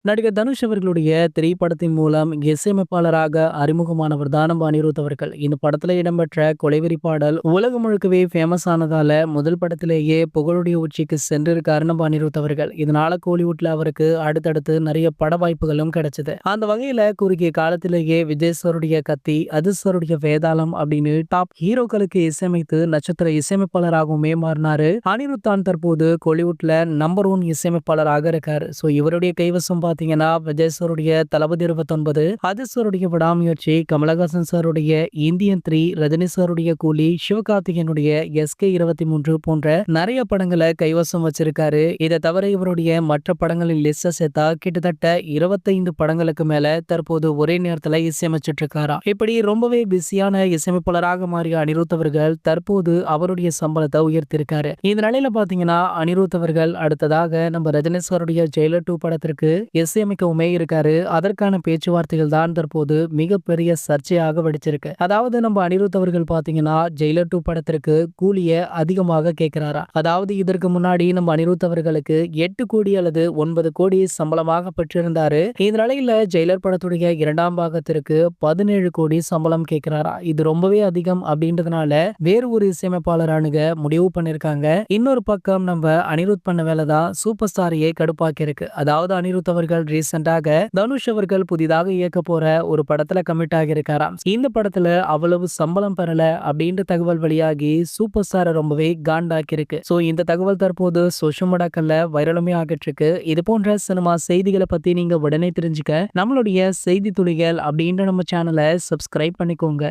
நடிகர் தனுஷ் அவர்களுடைய திரைப்படத்தின் மூலம் இசையமைப்பாளராக அறிமுகமானவர் தான் நம்ம அனிருத் அவர்கள். இந்த படத்துல இடம்பெற்ற கொலைவெறி பாடல் உலகம் முழுக்கவே ஃபேமஸ் ஆனதால முதல் படத்திலேயே புகழுடைய உச்சிக்கு சென்றிருக்காரு நம்ம அனிருத் அவர்கள். இதனால கோலிவுட்ல அவருக்கு அடுத்தடுத்து நிறைய பட வாய்ப்புகளும் கிடைச்சது. அந்த வகையில குறுகிய காலத்திலேயே விஜய் சாருடைய கத்தி, அஜித் சாருடைய வேதாளம் அப்படின்னு டாப் ஹீரோக்களுக்கு இசையமைத்து நட்சத்திர இசையமைப்பாளராகவுமே மாறினாரு. அனிருத் தான் தற்போது கோலிவுட்ல நம்பர் 1 இசையமைப்பாளராக இருக்காரு. சோ இவருடைய கைவசம் பாத்தீங்கன்னா விஜய் சாருடைய தளபதி 29, அஜித் சாருடைய விடாமுயற்சி, கமலஹாசன் சாருடைய இந்தியன் 3, ரஜினி சாருடைய கூலி, சிவகார்த்திகேயனுடைய SK 23 போன்ற நிறைய படங்களை கைவசம் வச்சிருக்காரு. இதை தவிர இவருடைய மற்ற படங்களின் லிஸ்ட சேர்த்தா கிட்டத்தட்ட 25 படங்களுக்கு மேல தற்போது ஒரே நேரத்துல இசையமைச்சிட்டு இருக்காராம். இப்படி ரொம்பவே பிஸியான இசையமைப்பாளராக மாறிய அனிருத் அவர்கள் தற்போது அவருடைய சம்பளத்தை உயர்த்திருக்காரு. இந்த நிலையில பாத்தீங்கன்னா அனிருத் அவர்கள் அடுத்ததாக நம்ம ரஜினி சாருடைய ஜெயிலர் 2 படத்திற்கு இசையமைக்கவுமே இருக்காரு. அதற்கான பேச்சுவார்த்தைகள் தான் தற்போது மிகப்பெரிய சர்ச்சையாக வெடிச்சிருக்கு. அதாவது நம்ம அனிருத் அவர்கள் பாத்தீங்கன்னா ஜெயிலர் 2 படத்திற்கு கூலிய அதிகமாக கேட்கிறாரா. அதாவது இதற்கு முன்னாடி நம்ம அனிருத் அவர்களுக்கு 8 கோடி அல்லது 9 கோடி சம்பளமாக பெற்றிருந்தாரு. இந்த நிலையில ஜெயிலர் படத்துடைய 2ஆம் பாகத்திற்கு 17 கோடி சம்பளம் கேட்கிறாரா. இது ரொம்பவே அதிகம் அப்படின்றதுனால வேறு ஒரு இசையமைப்பாளரானுங்க முடிவு பண்ணிருக்காங்க. இன்னொரு பக்கம் நம்ம அனிருத் பண்ண வேலைதான் சூப்பர் ஸ்டாரையே கடுப்பாக்கி இருக்கு. அதாவது அனிருத் அவர்கள் ரீசெண்டாக தனுஷ் அவர்கள் புதிதாக இயக்க போற ஒரு படத்துல கமிட் ஆகியிருக்காராம். இந்த படத்துல அவ்வளவு சம்பளம் பெறல அப்படின்ற தகவல் வெளியாகி சூப்பர் ஸ்டாரை ரொம்பவே காண்டாக்கி இருக்கு. சோ இந்த தகவல் தற்போது சோஷியல் மீடியாக்கள்ல வைரலுமே ஆகிட்டு இருக்கு. இது போன்ற சினிமா செய்திகளை பத்தி நீங்க உடனே தெரிஞ்சுக்க நம்மளுடைய செய்தி துளிகள் அப்படின்ற நம்ம சேனலை சப்ஸ்கிரைப் பண்ணிக்கோங்க.